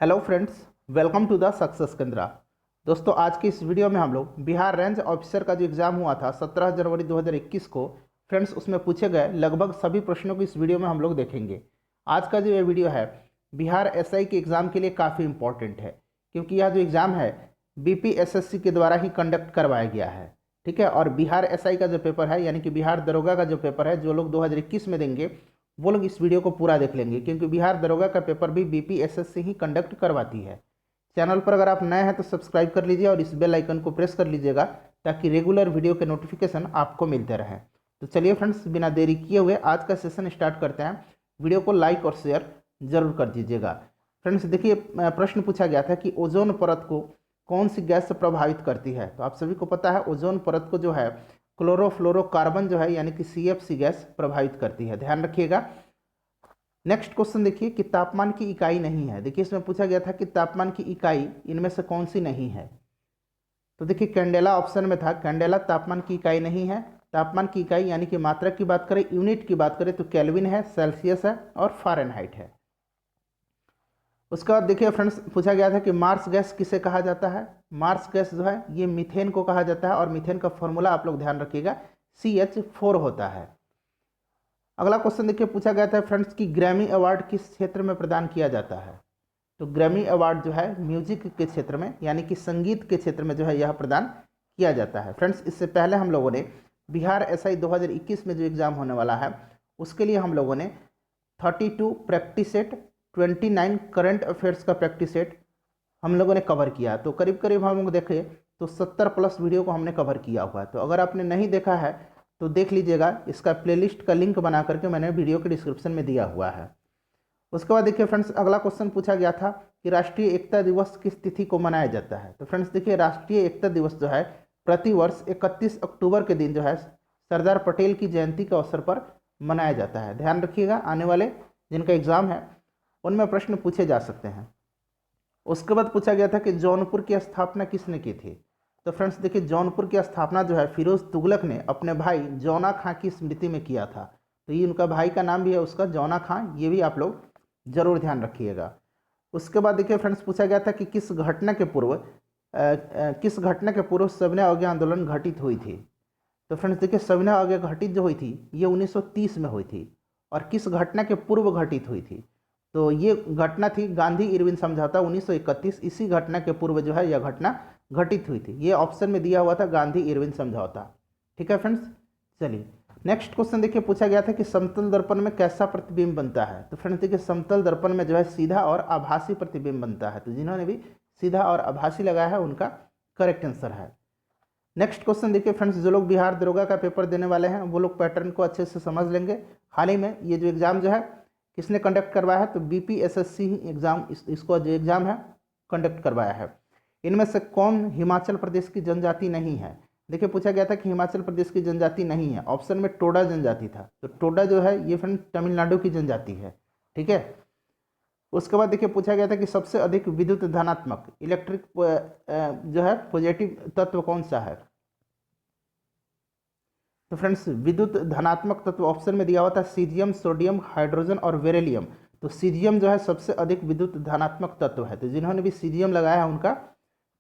Hello friends, welcome to the success Kendra. दोस्तों, आज की इस वीडियो में हम लोग बिहार रेंज ऑफिसर का जो एग्ज़ाम हुआ था 17 जनवरी 2021 को, फ्रेंड्स उसमें पूछे गए लगभग सभी प्रश्नों को इस वीडियो में हम लोग देखेंगे। आज का जो ये वीडियो है बिहार एसआई के एग्ज़ाम के लिए काफ़ी इंपॉर्टेंट है, क्योंकि यह जो एग्ज़ाम है बीपीएसएससी के द्वारा ही कंडक्ट करवाया गया है। ठीक है, और बिहार एसआई का जो पेपर है यानी कि बिहार दरोगा का जो पेपर है, जो लोग 2021 में देंगे वो लोग इस वीडियो को पूरा देख लेंगे, क्योंकि बिहार दरोगा का पेपर भी बीपीएसएससी ही कंडक्ट करवाती है। चैनल पर अगर आप नए हैं तो सब्सक्राइब कर लीजिए और इस बेल आइकन को प्रेस कर लीजिएगा, ताकि रेगुलर वीडियो के नोटिफिकेशन आपको मिलते रहें। तो चलिए फ्रेंड्स, बिना देरी किए हुए आज का सेशन स्टार्ट करते हैं। वीडियो को लाइक और शेयर जरूर कर दीजिएगा। फ्रेंड्स देखिए, प्रश्न पूछा गया था कि ओजोन परत को कौन सी गैस से प्रभावित करती है। तो आप सभी को पता है ओजोन परत को जो है क्लोरोफ्लोरोकार्बन जो है यानी कि सीएफसी गैस प्रभावित करती है, ध्यान रखिएगा। नेक्स्ट क्वेश्चन देखिए कि तापमान की इकाई नहीं है। देखिए, इसमें पूछा गया था कि तापमान की इकाई इनमें से कौन सी नहीं है। तो देखिए, कैंडेला ऑप्शन में था, कैंडेला तापमान की इकाई नहीं है। तापमान की इकाई यानी कि मात्रक की बात करें, यूनिट की बात करें तो केल्विन है, सेल्सियस है और फ़ारेनहाइट है। उसके बाद देखिए फ्रेंड्स, पूछा गया था कि मार्स गैस किसे कहा जाता है। मार्स गैस जो है ये मीथेन को कहा जाता है, और मीथेन का फॉर्मूला आप लोग ध्यान रखिएगा, CH4 होता है। अगला क्वेश्चन देखिए, पूछा गया था फ्रेंड्स कि ग्रैमी अवार्ड किस क्षेत्र में प्रदान किया जाता है। तो ग्रैमी अवार्ड जो है म्यूजिक के क्षेत्र में यानी कि संगीत के क्षेत्र में जो है यह प्रदान किया जाता है। फ्रेंड्स, इससे पहले हम लोगों ने बिहार एसआई 2021 में जो एग्ज़ाम होने वाला है उसके लिए हम लोगों ने 32 प्रैक्टिस सेट, 29 करंट अफेयर्स का प्रैक्टिस सेट हम लोगों ने कवर किया। तो करीब करीब हम लोग देखें तो 70 प्लस वीडियो को हमने कवर किया हुआ है। तो अगर आपने नहीं देखा है तो देख लीजिएगा, इसका प्लेलिस्ट का लिंक बना करके मैंने वीडियो के डिस्क्रिप्शन में दिया हुआ है। उसके बाद देखिए फ्रेंड्स, अगला क्वेश्चन पूछा गया था कि राष्ट्रीय एकता दिवस किस तिथि को मनाया जाता है। तो फ्रेंड्स देखिए, राष्ट्रीय एकता दिवस जो है प्रतिवर्ष 31 अक्टूबर के दिन जो है सरदार पटेल की जयंती के अवसर पर मनाया जाता है। ध्यान रखिएगा, आने वाले जिनका एग्जाम है उनमें प्रश्न पूछे जा सकते हैं। उसके बाद पूछा गया था कि जौनपुर की स्थापना किसने की थी। तो फ्रेंड्स देखिए, जौनपुर की स्थापना जो है फिरोज तुगलक ने अपने भाई जौना खां की स्मृति में किया था। तो ये उनका भाई का नाम भी है उसका जौना खां, ये भी आप लोग जरूर ध्यान रखिएगा। उसके बाद देखिए फ्रेंड्स, पूछा गया था कि किस घटना के पूर्व सविनय अवज्ञा आंदोलन घटित हुई थी। तो फ्रेंड्स देखिए, सविनय अवज्ञा घटित जो हुई थी ये 1930 में हुई थी। और किस घटना के पूर्व घटित हुई थी, तो ये घटना थी गांधी इरविन समझौता 1931। इसी घटना के पूर्व जो है यह घटना घटित हुई थी। ये ऑप्शन में दिया हुआ था गांधी इरविन समझौता। ठीक है फ्रेंड्स, चलिए नेक्स्ट क्वेश्चन देखिए, पूछा गया था कि समतल दर्पण में कैसा प्रतिबिंब बनता है। तो फ्रेंड्स देखिए, समतल दर्पण में जो है सीधा और आभासी प्रतिबिंब बनता है। तो जिन्होंने भी सीधा और आभासी लगाया है उनका करेक्ट आंसर है। नेक्स्ट क्वेश्चन देखिए फ्रेंड्स, जो लोग बिहार दरोगा का पेपर देने वाले हैं वो लोग पैटर्न को अच्छे से समझ लेंगे। हाल ही में ये जो एग्ज़ाम जो है किसने कंडक्ट करवाया है, तो बीपीएसएससी ही एग्ज़ाम इसको जो एग्ज़ाम है कंडक्ट करवाया है। इनमें से कौन हिमाचल प्रदेश की जनजाति नहीं है। देखिए, पूछा गया था कि हिमाचल प्रदेश की जनजाति नहीं है। ऑप्शन में टोडा जनजाति था। तो टोडा जो है ये फ्रेंड तमिलनाडु की जनजाति है। ठीक है। उसके बाद देखिए, पूछा गया था कि सबसे अधिक विद्युत धनात्मक इलेक्ट्रिक जो है पॉजिटिव तत्व कौन सा है। तो फ्रेंड्स, विद्युत धनात्मक तत्व ऑप्शन में दिया हुआ था सीजियम, सोडियम, हाइड्रोजन और बेरिलियम। तो सीजियम जो है सबसे अधिक विद्युत धनात्मक तत्व है। तो जिन्होंने भी सीजियम लगाया है उनका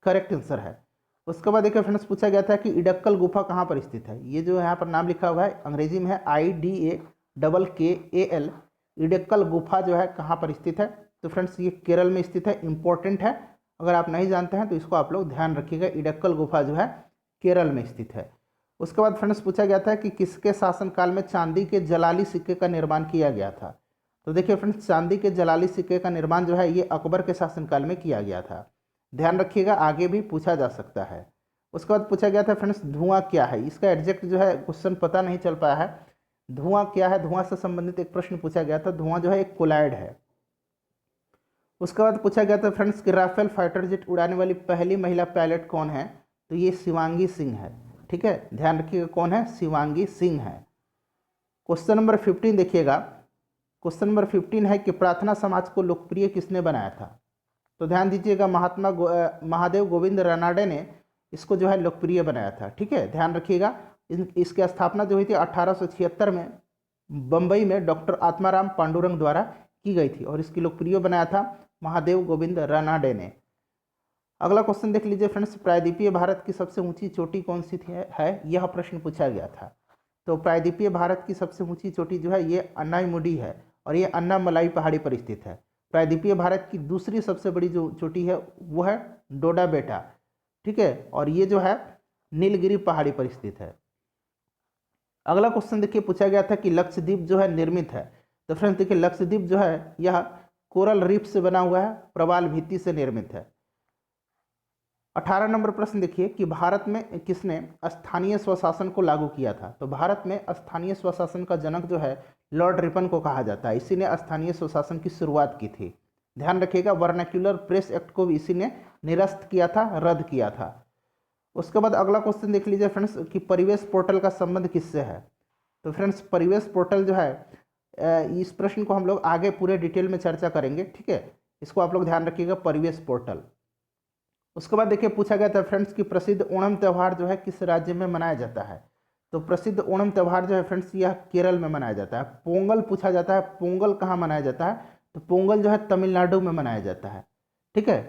करेक्ट आंसर है। उसके बाद देखिए फ्रेंड्स, पूछा गया था कि इडक्कल गुफा कहाँ पर स्थित है। ये जो यहाँ पर नाम लिखा हुआ है अंग्रेजी में है IDAKKAL। इडक्कल गुफा जो है कहाँ पर स्थित है। तो फ्रेंड्स ये केरल में स्थित है, इंपॉर्टेंट है। अगर आप नहीं जानते हैं तो इसको आप लोग ध्यान रखिएगा, इडक्कल गुफा जो है केरल में स्थित है। उसके बाद फ्रेंड्स, पूछा गया था कि किसके शासनकाल में चांदी के जलाली सिक्के का निर्माण किया गया था। तो देखिए फ्रेंड्स, चांदी के जलाली सिक्के का निर्माण जो है ये अकबर के शासनकाल में किया गया था। ध्यान रखिएगा, आगे भी पूछा जा सकता है। उसके बाद पूछा गया था फ्रेंड्स, धुआं क्या है। इसका एग्जैक्ट जो है क्वेश्चन पता नहीं चल पाया है। धुआं क्या है, धुआं से संबंधित एक प्रश्न पूछा गया था। धुआं जो है एक कोलाइड है। उसके बाद पूछा गया था फ्रेंड्स कि राफेल फाइटर जेट उड़ाने वाली पहली महिला पायलट कौन है। तो ये शिवांगी सिंह है। ठीक है, ध्यान रखिएगा कौन है, शिवांगी सिंह है। क्वेश्चन नंबर 15 देखिएगा। क्वेश्चन नंबर 15 है कि प्रार्थना समाज को लोकप्रिय किसने बनाया था। तो ध्यान दीजिएगा, महादेव गोविंद रानाडे ने इसको जो है लोकप्रिय बनाया था। ठीक है, ध्यान रखिएगा। इसकी स्थापना जो हुई थी 1876 में बम्बई में डॉक्टर आत्माराम पांडुरंग द्वारा की गई थी, और इसकी लोकप्रिय बनाया था महादेव गोविंद रानाडे ने। अगला क्वेश्चन देख लीजिए फ्रेंड्स, प्रायद्वीपीय भारत की सबसे ऊंची चोटी कौन सी है, यह प्रश्न पूछा गया था। तो प्रायद्वीपीय भारत की सबसे ऊंची चोटी जो है ये अन्नाईमुडी है और ये अन्नामलाई पहाड़ी पर स्थित है। प्रायद्वीपीय भारत की दूसरी सबसे बड़ी जो चोटी है वो है डोडा बेटा, ठीक है, और ये जो है नीलगिरी पहाड़ी पर स्थित है। अगला क्वेश्चन देखिए पूछा गया था कि लक्षद्वीप जो है निर्मित है। तो फ्रेंड्स देखिए लक्षद्वीप जो है यह कोरल रीफ से बना हुआ है, प्रवाल भित्ति से निर्मित है। 18 नंबर प्रश्न देखिए कि भारत में किसने स्थानीय स्वशासन को लागू किया था। तो भारत में स्थानीय स्वशासन का जनक जो है लॉर्ड रिपन को कहा जाता है, इसी ने स्थानीय स्वशासन की शुरुआत की थी। ध्यान रखिएगा वर्नाक्युलर प्रेस एक्ट को भी इसी ने निरस्त किया था, रद्द किया था। उसके बाद अगला क्वेश्चन देख लीजिए फ्रेंड्स कि परिवेश पोर्टल का संबंध किससे है। तो फ्रेंड्स परिवेश पोर्टल जो है इस प्रश्न को हम लोग आगे पूरे डिटेल में चर्चा करेंगे, ठीक है, इसको आप लोग ध्यान रखिएगा परिवेश पोर्टल। उसके बाद देखिए पूछा गया था फ्रेंड्स कि प्रसिद्ध ओणम त्यौहार जो है किस राज्य में मनाया जाता है। तो प्रसिद्ध ओणम त्यौहार जो है फ्रेंड्स यह केरल में मनाया जाता है। पोंगल पूछा जाता है, पोंगल कहाँ मनाया जाता है, तो पोंगल जो है तमिलनाडु में मनाया जाता है, ठीक है।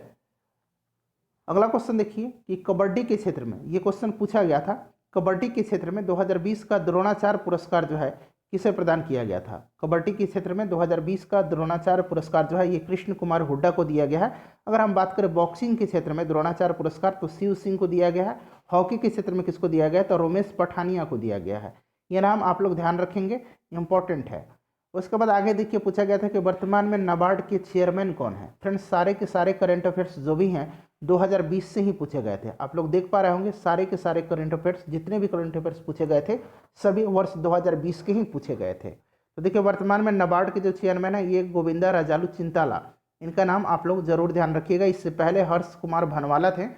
अगला क्वेश्चन देखिए कि कबड्डी के क्षेत्र में, ये क्वेश्चन पूछा गया था, कबड्डी के क्षेत्र में 2020 का द्रोणाचार्य पुरस्कार जो है किसे प्रदान किया गया था। कबड्डी के क्षेत्र में 2020 का द्रोणाचार्य पुरस्कार जो है ये कृष्ण कुमार हुड्डा को दिया गया है। अगर हम बात करें बॉक्सिंग के क्षेत्र में द्रोणाचार्य पुरस्कार तो शिव सिंह को दिया गया है। हॉकी के क्षेत्र में किसको दिया गया है, तो रोमेश पठानिया को दिया गया है। ये नाम आप लोग ध्यान रखेंगे, इंपॉर्टेंट है। उसके बाद आगे देखिए पूछा गया था कि वर्तमान में नाबार्ड के चेयरमैन कौन है। फ्रेंड्स सारे के सारे करंट अफेयर्स जो भी हैं 2020 से ही पूछे गए थे। आप लोग देख पा रहे होंगे सारे के सारे करंट अफेयर्स, जितने भी करंट अफेयर्स पूछे गए थे सभी वर्ष 2020 के ही पूछे गए थे। तो देखिए वर्तमान में नाबार्ड के जो चेयरमैन है ये गोविंदा राजालू चिंताला, इनका नाम आप लोग जरूर ध्यान रखिएगा। इससे पहले हर्ष कुमार भनवाला थे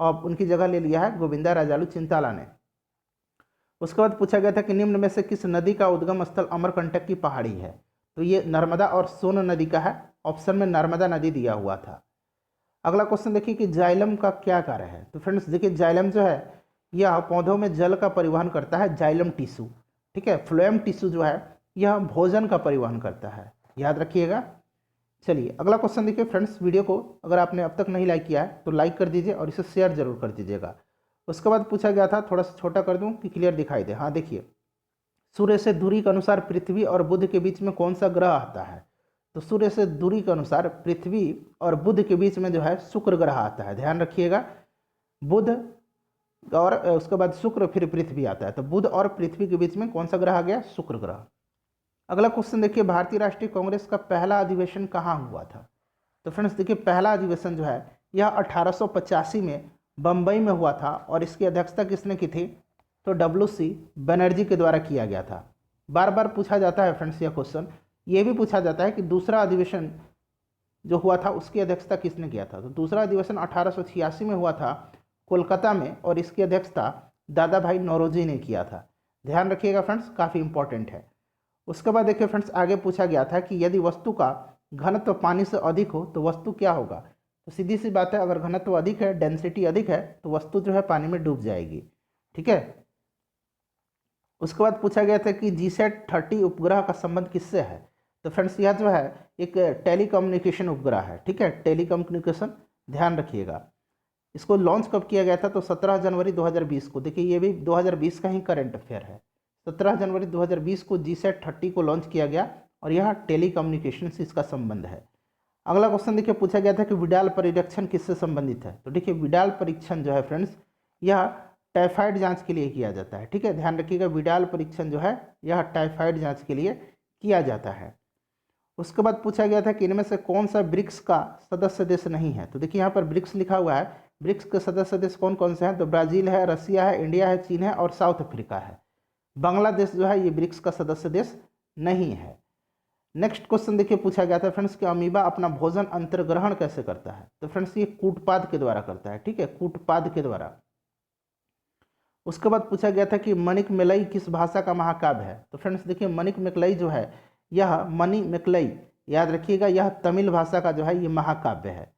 और उनकी जगह ले लिया है गोविंदा राजालू चिंताला ने। उसके बाद पूछा गया था कि निम्न में से किस नदी का उद्गम स्थल अमरकंटक की पहाड़ी है। तो ये नर्मदा और सोन नदी का है, ऑप्शन में नर्मदा नदी दिया हुआ था। अगला क्वेश्चन देखिए कि जाइलम का क्या कार्य है। तो फ्रेंड्स देखिए जाइलम जो है यह पौधों में जल का परिवहन करता है, जाइलम टिश्यू, ठीक है। फ्लोएम टिश्यू जो है यह भोजन का परिवहन करता है, याद रखिएगा। चलिए अगला क्वेश्चन देखिए फ्रेंड्स, वीडियो को अगर आपने अब तक नहीं लाइक किया है तो लाइक कर दीजिए और इसे शेयर जरूर कर दीजिएगा। उसके बाद पूछा गया था, थोड़ा सा छोटा कर दूं कि क्लियर दिखाई दे। हाँ देखिए, सूर्य से दूरी के अनुसार पृथ्वी और बुध के बीच में कौन सा ग्रह आता है। तो सूर्य से दूरी के अनुसार पृथ्वी और बुध के बीच में जो है शुक्र ग्रह आता है, ध्यान रखिएगा। बुध और उसके बाद शुक्र फिर पृथ्वी आता है, तो बुध और पृथ्वी के बीच में कौन सा ग्रह आ गया, शुक्र ग्रह। अगला क्वेश्चन देखिए, भारतीय राष्ट्रीय कांग्रेस का पहला अधिवेशन कहाँ हुआ था। तो फ्रेंड्स देखिए पहला अधिवेशन जो है यह 1885 में बम्बई में हुआ था और इसकी अध्यक्षता किसने की थी, तो WC बनर्जी के द्वारा किया गया था। बार बार पूछा जाता है फ्रेंड्स यह क्वेश्चन, ये भी पूछा जाता है कि दूसरा अधिवेशन जो हुआ था उसकी अध्यक्षता किसने किया था। तो दूसरा अधिवेशन 1886 में हुआ था कोलकाता में और इसकी अध्यक्षता दादा भाई नौरोजी ने किया था, ध्यान रखिएगा फ्रेंड्स, काफ़ी इंपॉर्टेंट है। उसके बाद देखिए फ्रेंड्स आगे पूछा गया था कि यदि वस्तु का घनत्व पानी से अधिक हो तो वस्तु क्या होगा। तो सीधी सी बात है, अगर घनत्व अधिक है, डेंसिटी अधिक है, तो वस्तु जो है पानी में डूब जाएगी, ठीक है। उसके बाद पूछा गया था कि GSAT 30 उपग्रह का संबंध किससे है। तो फ्रेंड्स यह जो है एक टेलीकम्युनिकेशन उपग्रह है, ठीक है, टेलीकम्युनिकेशन, ध्यान रखिएगा। इसको लॉन्च कब किया गया था, तो 17 जनवरी 2020 को। देखिए ये भी 2020 का ही करंट अफेयर है। 17 जनवरी 2020 को GSAT 30 को लॉन्च किया गया और यह टेलीकम्युनिकेशन से इसका संबंध है। अगला क्वेश्चन देखिए पूछा गया था कि विडाल परीक्षण किससे संबंधित है। तो देखिए विडाल परीक्षण जो है फ्रेंड्स यह टाइफाइड जांच के लिए किया जाता है, ठीक है, ध्यान रखिएगा। विडाल परीक्षण जो है यह टाइफाइड जांच के लिए किया जाता है। उसके बाद पूछा गया था कि इनमें से कौन सा ब्रिक्स का सदस्य देश नहीं है। तो देखिए यहाँ पर ब्रिक्स लिखा हुआ है, ब्रिक्स के सदस्य देश कौन कौन से हैं, तो ब्राज़ील है, रसिया है, इंडिया है, चीन है और साउथ अफ्रीका है। बांग्लादेश जो है ये ब्रिक्स का सदस्य देश नहीं है। नेक्स्ट क्वेश्चन देखिए पूछा गया था फ्रेंड्स कि अमीबा अपना भोजन अंतर्ग्रहण कैसे करता है। तो फ्रेंड्स ये कूटपाद के द्वारा करता है, ठीक है, कूटपाद के द्वारा। उसके बाद पूछा गया था कि मणिक मेलई किस भाषा का महाकाव्य है। तो फ्रेंड्स देखिए मणिक मेकलई जो है यह मणि मेकलई, याद रखिएगा, यह तमिल भाषा का जो है ये महाकाव्य है।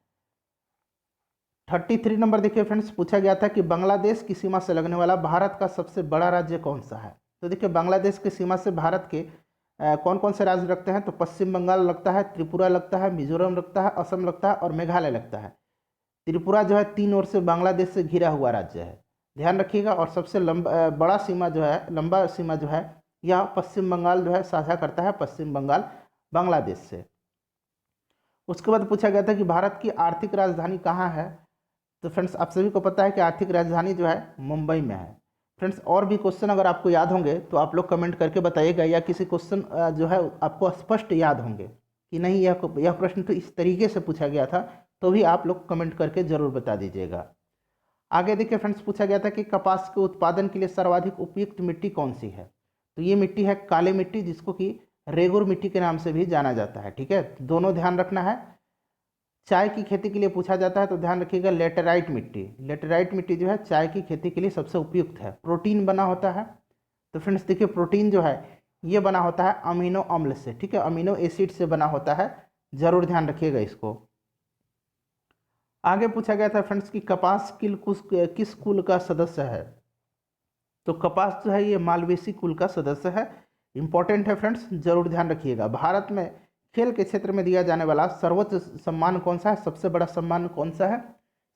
33 नंबर देखिए फ्रेंड्स पूछा गया था कि बांग्लादेश की सीमा से लगने वाला भारत का सबसे बड़ा राज्य कौन सा है। तो देखिए बांग्लादेश की सीमा से भारत के कौन कौन से राज्य लगते हैं, तो पश्चिम बंगाल लगता है, त्रिपुरा लगता है, मिजोरम लगता है, असम लगता है और मेघालय लगता है। त्रिपुरा जो है 3 ओर से बांग्लादेश से घिरा हुआ राज्य है, ध्यान रखिएगा। और सबसे लंबा बड़ा सीमा जो है, लंबा सीमा जो है, यह पश्चिम बंगाल जो है साझा करता है, पश्चिम बंगाल बांग्लादेश से। उसके बाद पूछा गया था कि भारत की आर्थिक राजधानी कहाँ है, तो फ्रेंड्स आप सभी को पता है कि आर्थिक राजधानी जो है मुंबई में है। फ्रेंड्स और भी क्वेश्चन अगर आपको याद होंगे तो आप लोग कमेंट करके बताइएगा, या किसी क्वेश्चन जो है आपको स्पष्ट याद होंगे कि नहीं यह प्रश्न तो इस तरीके से पूछा गया था, तो भी आप लोग कमेंट करके जरूर बता दीजिएगा। आगे देखिए फ्रेंड्स, पूछा गया था कि कपास के उत्पादन के लिए सर्वाधिक उपयुक्त मिट्टी कौन सी है, तो ये मिट्टी है काली मिट्टी, जिसको कि रेगुर मिट्टी के नाम से भी जाना जाता है। ठीक है, दोनों ध्यान रखना है। चाय की खेती के लिए पूछा जाता है तो ध्यान रखिएगा लेटेराइट मिट्टी, लेटेराइट मिट्टी जो है चाय की खेती के लिए सबसे उपयुक्त है। प्रोटीन बना होता है, तो फ्रेंड्स देखिए प्रोटीन जो है ये बना होता है अमीनो अम्ल से, ठीक है, अमीनो एसिड से बना होता है, जरूर ध्यान रखिएगा इसको। आगे पूछा गया था फ्रेंड्स कि कपास किस कुल का सदस्य है, तो कपास जो है ये मालवेसी कुल का सदस्य है। इंपॉर्टेंट है फ्रेंड्स, जरूर ध्यान रखिएगा। भारत में खेल के क्षेत्र में दिया जाने वाला सर्वोच्च सम्मान कौन सा है, सबसे बड़ा सम्मान कौन सा है,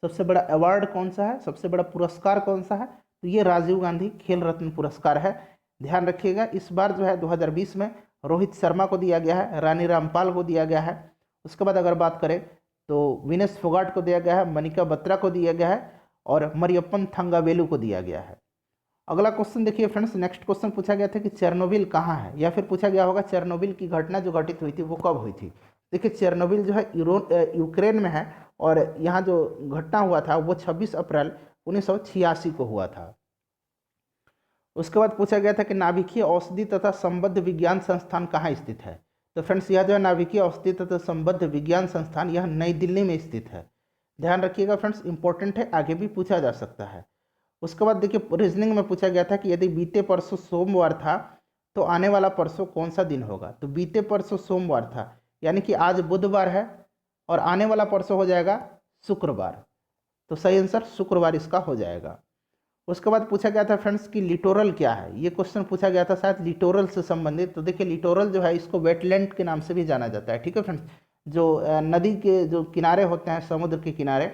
सबसे बड़ा अवार्ड कौन सा है, सबसे बड़ा पुरस्कार कौन सा है, तो ये राजीव गांधी खेल रत्न पुरस्कार है, ध्यान रखिएगा। इस बार जो है 2020 में रोहित शर्मा को दिया गया है, रानी रामपाल को दिया गया है। उसके बाद अगर बात करें तो विनेश फोगाट को दिया गया है, मनिका बत्रा को दिया गया है और मरियप्पन थंगावेलु को दिया गया है। अगला क्वेश्चन देखिए फ्रेंड्स, नेक्स्ट क्वेश्चन पूछा गया था कि चेरनोबिल कहाँ है, या फिर पूछा गया होगा चेरनोबिल की घटना जो घटित हुई थी वो कब हुई थी। देखिए चेरनोबिल जो है यूक्रेन में है, और यहाँ जो घटना हुआ था वो 26 अप्रैल 1986 को हुआ था। उसके बाद पूछा गया था कि नाभिकीय औषधि तथा संबद्ध विज्ञान संस्थान कहाँ स्थित है, तो फ्रेंड्स यह जो है नाभिकीय औषधि तथा संबद्ध विज्ञान संस्थान यह नई दिल्ली में स्थित है, ध्यान रखिएगा फ्रेंड्स, इंपॉर्टेंट है, आगे भी पूछा जा सकता है। उसके बाद देखिए रीजनिंग में पूछा गया था कि यदि बीते परसों सोमवार था तो आने वाला परसों कौन सा दिन होगा, तो बीते परसों सोमवार था, यानी कि आज बुधवार है और आने वाला परसों हो जाएगा शुक्रवार, तो सही आंसर शुक्रवार इसका हो जाएगा। उसके बाद पूछा गया था फ्रेंड्स कि लिटोरल क्या है, ये क्वेश्चन पूछा गया था शायद लिटोरल से संबंधित, तो देखिए लिटोरल जो है इसको वेटलैंड के नाम से भी जाना जाता है। ठीक है फ्रेंड्स, जो नदी के जो किनारे होते हैं, समुद्र के किनारे,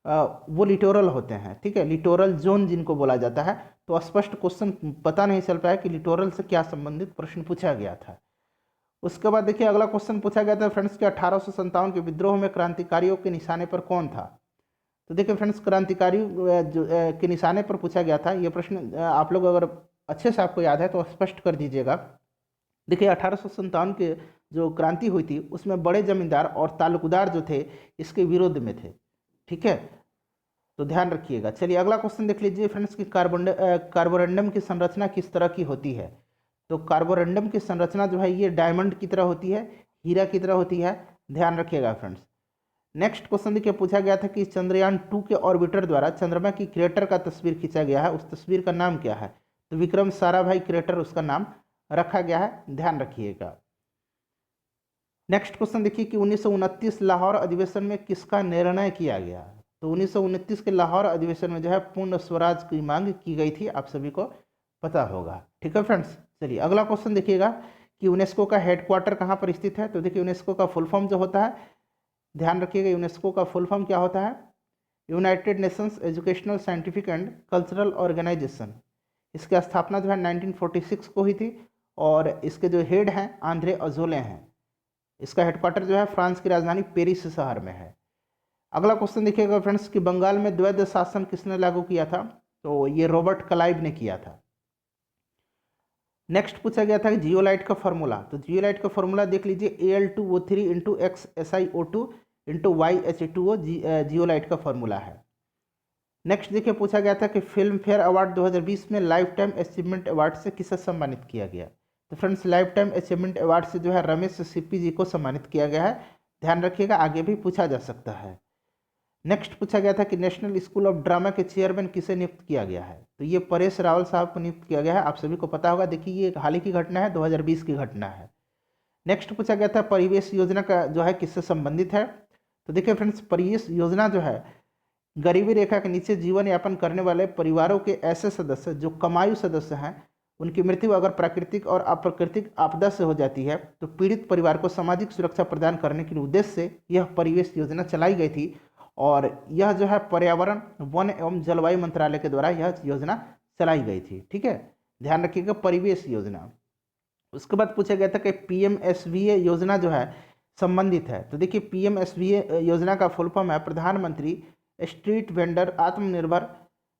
वो लिटोरल होते हैं। ठीक है, लिटोरल जोन जिनको बोला जाता है। तो स्पष्ट क्वेश्चन पता नहीं चल पाया कि लिटोरल से क्या संबंधित प्रश्न पूछा गया था। उसके बाद देखिए अगला क्वेश्चन पूछा गया था फ्रेंड्स कि 1857 के विद्रोह में क्रांतिकारियों के निशाने पर कौन था, तो देखिए फ्रेंड्स क्रांतिकारियों के निशाने पर पूछा गया था। ये प्रश्न आप लोग अगर अच्छे से आपको याद है तो स्पष्ट कर दीजिएगा। देखिए 1857 के जो क्रांति हुई थी उसमें बड़े जमींदार और तालुकदार जो थे इसके विरोध में थे। ठीक है, तो ध्यान रखिएगा। चलिए अगला क्वेश्चन देख लीजिए फ्रेंड्स कि कार्बोरंडम की संरचना किस तरह की होती है, तो कार्बोरंडम की संरचना जो है ये डायमंड की तरह होती है, हीरा की तरह होती है, ध्यान रखिएगा फ्रेंड्स। नेक्स्ट क्वेश्चन देखिए पूछा गया था कि चंद्रयान 2 के ऑर्बिटर द्वारा चंद्रमा की क्रेटर का तस्वीर खींचा गया है, उस तस्वीर का नाम क्या है, तो विक्रम साराभाई क्रेटर उसका नाम रखा गया है, ध्यान रखिएगा। नेक्स्ट क्वेश्चन देखिए कि 1929 लाहौर अधिवेशन में किसका निर्णय किया गया, तो 1929 के लाहौर अधिवेशन में जो है पूर्ण स्वराज की मांग की गई थी, आप सभी को पता होगा। ठीक है फ्रेंड्स, चलिए अगला क्वेश्चन देखिएगा कि यूनेस्को का हेडक्वार्टर कहाँ पर स्थित है, तो देखिए यूनेस्को का फुल फॉर्म जो होता है, ध्यान रखिएगा यूनेस्को का फुल फॉर्म क्या होता है, United Nations Educational Scientific and Cultural Organization. इसकी स्थापना जो है 1946 को हुई थी और इसके जो हेड हैं आंद्रे अजोले हैं। इसका हेडक्वार्टर जो है फ्रांस की राजधानी पेरिस शहर में है। अगला क्वेश्चन देखिएगा फ्रेंड्स कि बंगाल में द्वैध शासन किसने लागू किया था, तो ये रॉबर्ट क्लाइव ने किया था। नेक्स्ट पूछा गया था कि जियोलाइट का फॉर्मूला, तो जियोलाइट का फॉर्मूला देख लीजिए Al2O3 into XSiO2 into YH2O zeolite का फॉर्मूला है। नेक्स्ट देखिए पूछा गया था कि फिल्म फेयर अवार्ड 2020 में लाइफ टाइम अचीवमेंट अवार्ड से किसे सम्मानित किया गया, तो friends life time achievement award से जो है रमेश सिप्पी जी को सम्मानित किया गया है, ध्यान रखिएगा, आगे भी पूछा जा सकता है। नेक्स्ट पूछा गया था कि नेशनल स्कूल ऑफ ड्रामा के चेयरमैन किसे नियुक्त किया गया है, तो ये परेश रावल साहब को नियुक्त किया गया है, आप सभी को पता होगा। देखिए ये हाल ही की घटना है, 2020 की घटना है। नेक्स्ट पूछा गया था परिवेश योजना का जो है किससे संबंधित है, तो देखिए फ्रेंड्स परिवेश योजना जो है गरीबी रेखा के नीचे जीवन यापन करने वाले परिवारों के ऐसे सदस्य जो कमायु सदस्य हैं उनकी मृत्यु अगर प्राकृतिक और अप्राकृतिक आपदा से हो जाती है तो पीड़ित परिवार को सामाजिक सुरक्षा प्रदान करने के उद्देश्य से यह परिवेश योजना चलाई गई थी। और यह जो है पर्यावरण, वन एवं जलवायु मंत्रालय के द्वारा यह योजना चलाई गई थी। ठीक है, ध्यान रखिएगा, परिवेश योजना। उसके बाद पूछा गया था कि पीएमएसवीए योजना जो है संबंधित है। तो देखिए, पीएमएसवीए योजना का फुल फॉर्म है प्रधानमंत्री street vendor Atmanirbhar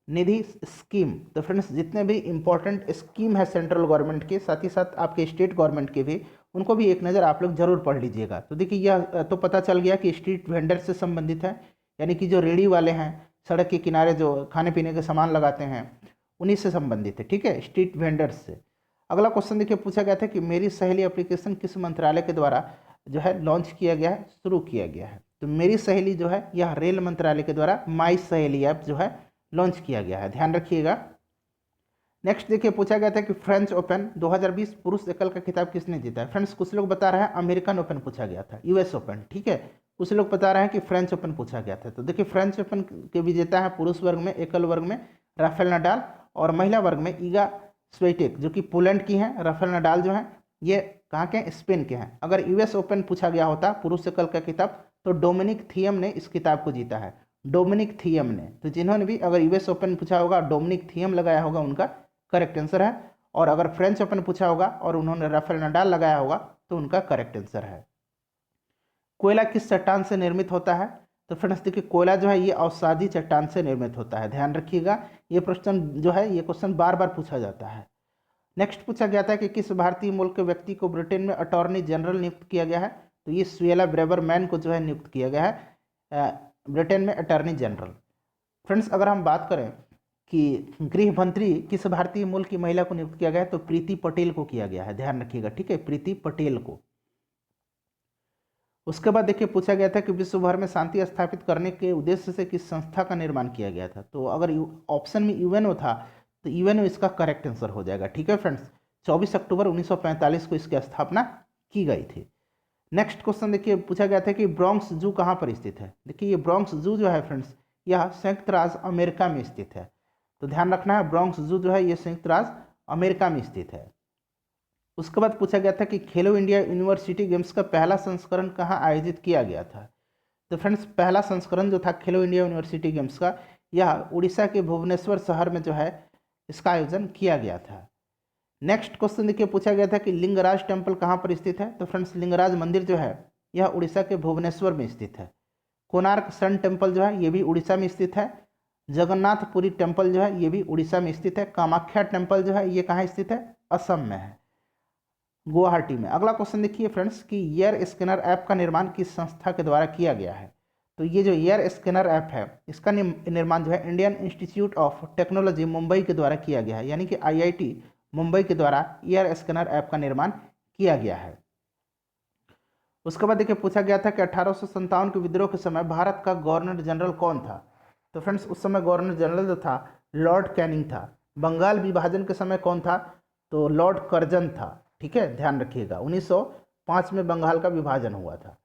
Nidhi scheme. तो फ्रेंड्स, जितने भी इंपॉर्टेंट स्कीम है सेंट्रल गवर्नमेंट के, साथ ही साथ आपके स्टेट गवर्नमेंट के भी, उनको भी एक नज़र आप लोग जरूर पढ़ लीजिएगा। तो देखिए, यह तो पता चल गया कि स्ट्रीट वेंडर से संबंधित है, यानी कि जो रेडी वाले हैं, सड़क के किनारे जो खाने पीने के सामान लगाते हैं, उन्हीं से संबंधित है। ठीक है, स्ट्रीट वेंडर्स से। अगला क्वेश्चन देखिए, पूछा गया था कि मेरी सहेली एप्लीकेशन किस मंत्रालय के द्वारा जो है लॉन्च किया गया है, शुरू किया गया है। तो मेरी सहेली जो है यह रेल मंत्रालय के द्वारा माई सहेली ऐप जो है लॉन्च किया गया है, ध्यान रखिएगा। नेक्स्ट देखिए, पूछा गया था कि फ्रेंच ओपन 2020 पुरुष एकल का खिताब किसने जीता है। फ्रेंड्स, कुछ लोग बता रहे हैं अमेरिकन ओपन पूछा गया था, यूएस ओपन। ठीक है, कुछ लोग बता रहे हैं कि फ्रेंच ओपन पूछा गया था। तो देखिए, फ्रेंच ओपन के विजेता है पुरुष वर्ग में, एकल वर्ग में राफेल नडाल, और महिला वर्ग में ईगा स्विएटेक जो कि पोलैंड की हैं। राफेल नडाल जो हैं ये कहाँ के हैं, स्पेन के हैं। अगर यूएस ओपन पूछा गया होता पुरुष एकल का खिताब तो डोमिनिक थियम ने इस किताब को जीता है, डोमिनिक थियम ने। तो जिन्होंने भी अगर यूएस ओपन पूछा होगा डोमिनिक थियम लगाया होगा, उनका करेक्ट आंसर है। और अगर फ्रेंच ओपन पूछा होगा और उन्होंने राफेल नडाल लगाया होगा तो उनका करेक्ट आंसर है। कोयला किस चट्टान से निर्मित होता है। तो फ्रेंड्स देखिए, कोयला जो है ये अवसादी चट्टान से निर्मित होता है, ध्यान रखिएगा। ये प्रश्न जो है ये क्वेश्चन बार बार पूछा जाता है। नेक्स्ट पूछा गया था कि किस भारतीय मूल के व्यक्ति को ब्रिटेन में अटॉर्नी जनरल नियुक्त किया गया है। तो ये सुएला ब्रेवरमैन को जो है नियुक्त किया गया है ब्रिटेन में अटॉर्नी जनरल। फ्रेंड्स, अगर हम बात करें कि गृह मंत्री किस भारतीय मूल की महिला को नियुक्त किया गया है, तो प्रीति पटेल को किया गया है, ध्यान रखिएगा। ठीक है, प्रीति पटेल को। उसके बाद देखिए, पूछा गया था कि विश्व भर में शांति स्थापित करने के उद्देश्य से किस संस्था का निर्माण किया गया था। तो अगर ऑप्शन में यूएनओ था तो यूएनओ इसका करेक्ट आंसर हो जाएगा। ठीक है फ्रेंड्स, 24 अक्टूबर 1945 को इसकी स्थापना की गई थी। नेक्स्ट क्वेश्चन देखिए, पूछा गया था कि ब्रोंक्स जू कहाँ पर स्थित है। देखिए, ये ब्रोंक्स जू जो है फ्रेंड्स, यह संयुक्त राज्य अमेरिका में स्थित है। तो ध्यान रखना है, ब्रोंक्स जू जो है ये संयुक्त राज्य अमेरिका में स्थित है। उसके बाद पूछा गया था कि खेलो इंडिया यूनिवर्सिटी गेम्स का पहला संस्करण कहाँ आयोजित किया गया था। तो फ्रेंड्स, पहला संस्करण जो था खेलो इंडिया यूनिवर्सिटी गेम्स का, यह उड़ीसा के भुवनेश्वर शहर में जो है इसका आयोजन किया गया था। नेक्स्ट क्वेश्चन देखिए, पूछा गया था कि लिंगराज टेम्पल कहाँ पर स्थित है। तो फ्रेंड्स, लिंगराज मंदिर जो है यह उड़ीसा के भुवनेश्वर में स्थित है। कोणार्क सन टेम्पल जो है ये भी उड़ीसा में स्थित है। जगन्नाथपुरी टेम्पल जो है ये भी उड़ीसा में स्थित है। कामाख्या टेम्पल जो है ये कहाँ स्थित है, असम में है, गुवाहाटी में। अगला क्वेश्चन देखिए फ्रेंड्स कि एयर स्कैनर ऐप का निर्माण किस संस्था के द्वारा किया गया है। तो ये जो एयर स्कैनर ऐप है इसका निर्माण जो है Indian institute of technology Mumbai के द्वारा किया गया है, यानी कि आईआईटी मुंबई के द्वारा एयर स्कैनर ऐप का निर्माण किया गया है। उसके बाद देखिए, पूछा गया था कि 1857 के विद्रोह के समय भारत का गवर्नर जनरल कौन था। तो फ्रेंड्स, उस समय गवर्नर जनरल जो था लॉर्ड कैनिंग था। बंगाल विभाजन के समय कौन था, तो लॉर्ड कर्जन था। ठीक है, ध्यान रखिएगा, 1905 में बंगाल का विभाजन हुआ था।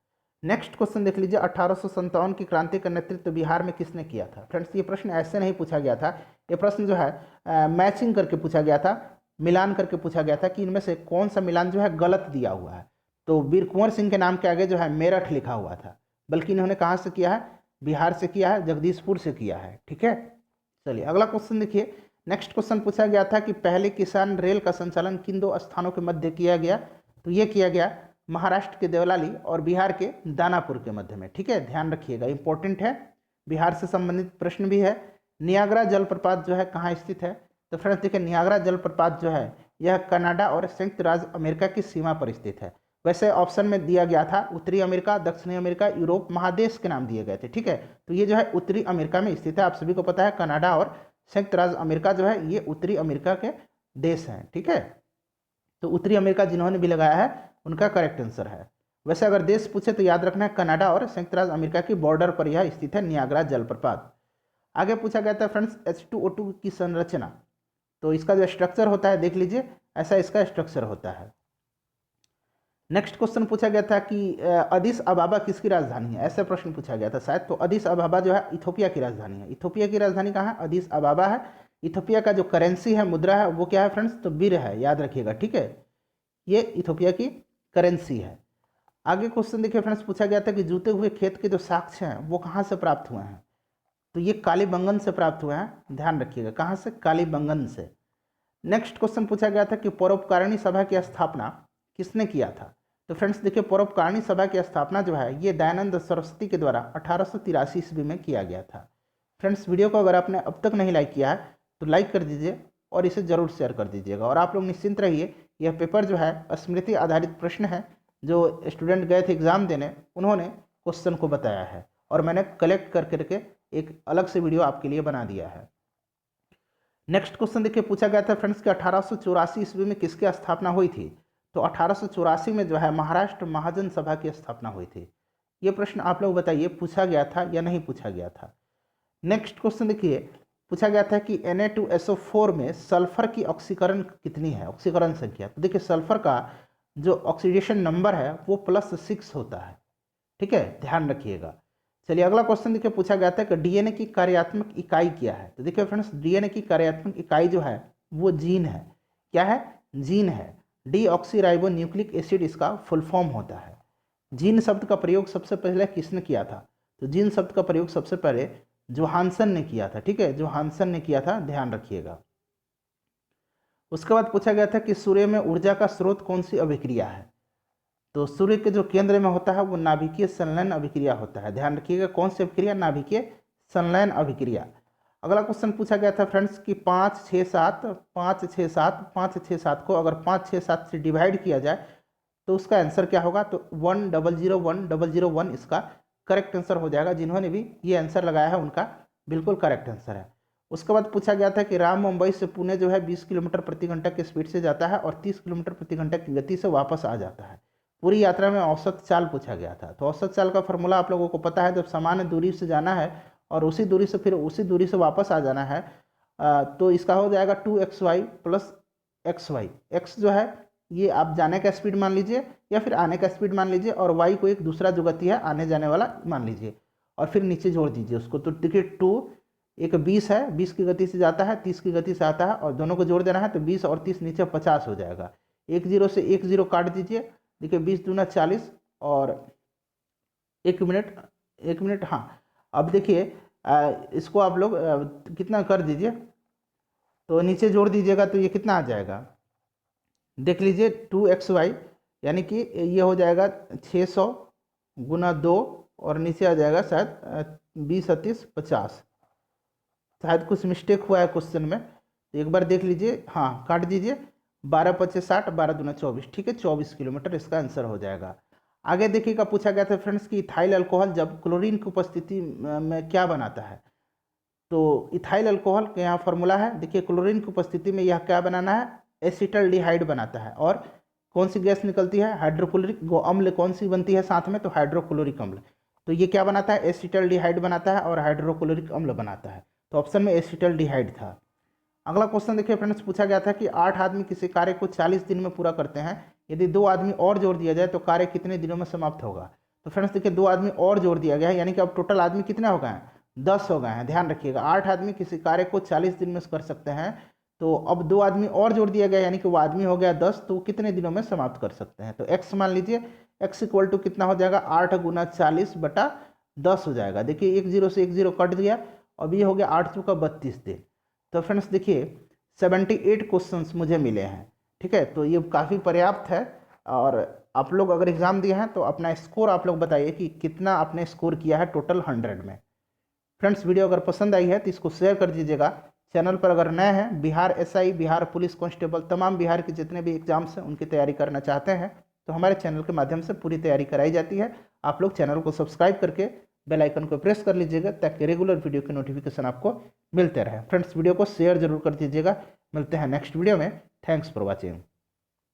नेक्स्ट क्वेश्चन देख लीजिए, 1857 की क्रांति का नेतृत्व बिहार में किसने किया था। फ्रेंड्स, ये प्रश्न ऐसे नहीं पूछा गया था, ये प्रश्न जो है मैचिंग करके पूछा गया था, मिलान करके पूछा गया था कि इनमें से कौन सा मिलान जो है गलत दिया हुआ है। तो वीर कुंवर सिंह के नाम के आगे जो है मेरठ लिखा हुआ था, बल्कि इन्होंने कहाँ से किया है, बिहार से किया है, जगदीशपुर से किया है। ठीक है, चलिए अगला क्वेश्चन देखिए। नेक्स्ट क्वेश्चन पूछा गया था कि पहले किसान रेल का संचालन किन दो स्थानों के मध्य किया गया। तो ये किया गया महाराष्ट्र के देवलाली और बिहार के दानापुर के मध्य में। ठीक है, ध्यान रखिएगा, इंपॉर्टेंट है, बिहार से संबंधित प्रश्न भी है। नियाग्रा जलप्रपात जो है कहाँ स्थित है। तो फ्रेंड्स देखिए, नियाग्रा जलप्रपात जो है यह कनाडा और संयुक्त राज्य अमेरिका की सीमा पर स्थित है। वैसे ऑप्शन में दिया गया था उत्तरी अमेरिका, दक्षिणी अमेरिका, यूरोप महादेश के नाम दिए गए थे। ठीक है, तो ये जो है उत्तरी अमेरिका में स्थित है। आप सभी को पता है कनाडा और संयुक्त राज्य अमेरिका जो है ये उत्तरी अमेरिका के देश हैं। ठीक है, तो उत्तरी अमेरिका जिन्होंने भी लगाया है उनका करेक्ट आंसर है। वैसे अगर देश पूछे तो याद रखना है कनाडा और संयुक्त राज्य अमेरिका की बॉर्डर पर यह स्थित है नियाग्रा जलप्रपात। आगे पूछा गया था फ्रेंड्स H2O2 की संरचना। तो इसका जो स्ट्रक्चर होता है देख लीजिए, ऐसा इसका स्ट्रक्चर होता है। नेक्स्ट क्वेश्चन पूछा गया था कि अदिस अबाबा किसकी राजधानी है। ऐसा प्रश्न पूछा गया था शायद। तो अदिस अबाबा जो है इथोपिया की राजधानी है। इथोपिया की राजधानी कहाँ है, अदिस अबाबा है। इथोपिया का जो करेंसी है, मुद्रा है, वो क्या है फ्रेंड्स, तो बीर है, याद रखिएगा, ठीक है। ये इथोपिया की करेंसी है। आगे क्वेश्चन देखिए फ्रेंड्स, पूछा गया था कि जूते हुए खेत के जो साक्ष्य हैं वो कहाँ से प्राप्त हुए हैं, तो ये कालीबंगन से प्राप्त हुए हैं, ध्यान रखिएगा, कहाँ से, कालीबंगन से। नेक्स्ट क्वेश्चन पूछा गया था कि परोपकारिणी सभा की स्थापना किसने किया था, तो फ्रेंड्स देखिए परोपकारिणी सभा की स्थापना जो है ये दयानंद सरस्वती के द्वारा 1883 ईस्वी में किया गया था। फ्रेंड्स वीडियो को अगर आपने अब तक नहीं लाइक किया है तो लाइक कर दीजिए और इसे जरूर शेयर कर दीजिएगा। और आप लोग निश्चिंत रहिए, यह पेपर जो है स्मृति आधारित प्रश्न है, जो स्टूडेंट गए थे एग्जाम देने उन्होंने क्वेश्चन को बताया है और मैंने कलेक्ट कर करके एक अलग से वीडियो आपके लिए बना दिया है। नेक्स्ट क्वेश्चन देखिए पूछा गया था फ्रेंड्स कि 1884 ईस्वी में किसकी स्थापना हुई थी, तो 1884 में जो है महाराष्ट्र महाजन सभा की स्थापना हुई थी। ये प्रश्न आप लोग बताइए पूछा गया था या नहीं पूछा गया था। नेक्स्ट क्वेश्चन देखिए पूछा गया था कि Na2SO4 में सल्फर की ऑक्सीकरण कितनी है, ऑक्सीकरण संख्या, तो देखिए सल्फर का जो ऑक्सीडेशन नंबर है वो +6 होता है, ठीक है, ध्यान रखिएगा। चलिए अगला क्वेश्चन देखिए पूछा गया था कि डीएनए की कार्यात्मक इकाई क्या है, तो देखिए फ्रेंड्स डीएनए की कार्यात्मक इकाई जो है वो जीन है, क्या है, जीन है। डीऑक्सीराइबो न्यूक्लिक एसिड इसका फुल फॉर्म होता है। जीन शब्द का प्रयोग सबसे पहले किसने किया था, तो जीन शब्द का प्रयोग सबसे पहले जोहानसन ने किया था, ठीक है, जोहानसन ने किया था, ध्यान रखिएगा। उसके बाद पूछा गया था कि सूर्य में ऊर्जा का स्रोत कौन सी अभिक्रिया है, तो सूर्य के जो केंद्र में होता है वो नाभिकीय संलयन अभिक्रिया होता है, ध्यान रखिएगा, कौन सी अभिक्रिया, नाभिकीय संलयन अभिक्रिया। अगला क्वेश्चन पूछा गया था फ्रेंड्स कि 5 6 7 5 6 7 5 6 7 को अगर 5 6 7 से डिवाइड किया जाए तो उसका आंसर क्या होगा, तो 1001 इसका करेक्ट आंसर हो जाएगा। जिन्होंने भी ये आंसर लगाया है उनका बिल्कुल करेक्ट आंसर है। उसके बाद पूछा गया था कि राम मुंबई से पुणे जो है 20 किलोमीटर प्रति घंटा की स्पीड से जाता है और 30 किलोमीटर प्रति घंटा की गति से वापस आ जाता है। पूरी यात्रा में औसत चाल पूछा गया था, तो औसत चाल का फॉर्मूला आप लोगों को पता है, जब सामान्य दूरी से जाना है और उसी दूरी से फिर उसी दूरी से वापस आ जाना है तो इसका हो जाएगा 2xy प्लस xy। x जो है ये आप जाने का स्पीड मान लीजिए या फिर आने का स्पीड मान लीजिए और y को एक दूसरा जो गति है आने जाने वाला मान लीजिए और फिर नीचे जोड़ दीजिए उसको। तो देखिए 2 एक 20 है, 20 की गति से जाता है, 30 की गति से आता है और दोनों को जोड़ देना है तो 20 और 30 नीचे 50 हो जाएगा। 1 0 से 1 0 काट दीजिए, देखिए 20 दूना 40 और 1 मिनट हाँ। अब देखिए इसको आप लोग कितना कर दीजिए, तो नीचे जोड़ दीजिएगा तो ये कितना आ जाएगा, देख लीजिए 2xy यानी कि ये हो जाएगा 600 गुना 2 और नीचे आ जाएगा शायद 20 30 50, शायद कुछ मिस्टेक हुआ है क्वेश्चन में, तो एक बार देख लीजिए, हाँ काट दीजिए, 12 25 60 12 दूना 24, ठीक है, 24 किलोमीटर इसका आंसर हो जाएगा। आगे देखिएगा पूछा गया था फ्रेंड्स कि इथाइल अल्कोहल जब क्लोरीन की उपस्थिति में क्या बनाता है, तो इथाइल अल्कोहल का यहाँ फॉर्मूला है, देखिए क्लोरीन की उपस्थिति में यह क्या बनाना है, एसिटल्डिहाइड बनाता है। और कौन सी गैस निकलती है, हाइड्रोक्लोरिक अम्ल कौन सी बनती है साथ में, तो हाइड्रोक्लोरिक अम्ल। तो ये क्या बनाता है, एसिटल्डिहाइड बनाता है और हाइड्रोक्लोरिक अम्ल बनाता है, तो ऑप्शन में एसिटल्डिहाइड था। अगला क्वेश्चन देखिए फ्रेंड्स पूछा गया था कि 8 आदमी किसी कार्य को 40 दिन में पूरा करते हैं, यदि 2 आदमी और जोड़ दिया जाए तो कार्य कितने दिनों में समाप्त होगा। तो फ्रेंड्स देखिए 2 आदमी और जोड़ दिया गया है, यानी कि अब टोटल आदमी कितने हो गए हैं, 10 हो गए हैं। ध्यान रखिएगा 8 आदमी किसी कार्य को 40 दिन में कर सकते हैं, तो अब 2 आदमी और जोड़ दिया गया यानी कि वो आदमी हो गया 10, तो कितने दिनों में समाप्त कर सकते हैं। तो x मान लीजिए, x इक्वल टू कितना हो जाएगा, 8 गुना 40 बटा 10 हो जाएगा। देखिए 1 0 से 1 0 कट दिया, अब ये हो गया 8 चौका 32 दिन। तो फ्रेंड्स देखिए 78 क्वेश्चंस मुझे मिले हैं, ठीक है, तो ये काफ़ी पर्याप्त है। और आप लोग अगर एग्ज़ाम दिए हैं तो अपना स्कोर आप लोग बताइए कि कितना आपने स्कोर किया है टोटल 100 में। फ्रेंड्स वीडियो अगर पसंद आई है तो इसको शेयर कर दीजिएगा। चैनल पर अगर नए हैं, Bihar SI, Bihar police constable, तमाम बिहार के जितने भी एग्जाम्स हैं उनकी तैयारी करना चाहते हैं तो हमारे चैनल के माध्यम से पूरी तैयारी कराई जाती है। आप लोग चैनल को सब्सक्राइब करके बेल आइकन को प्रेस कर लीजिएगा ताकि रेगुलर वीडियो के नोटिफिकेशन आपको मिलते रहे। फ्रेंड्स वीडियो को शेयर जरूर कर दीजिएगा। मिलते हैं नेक्स्ट वीडियो में। Thanks for watching.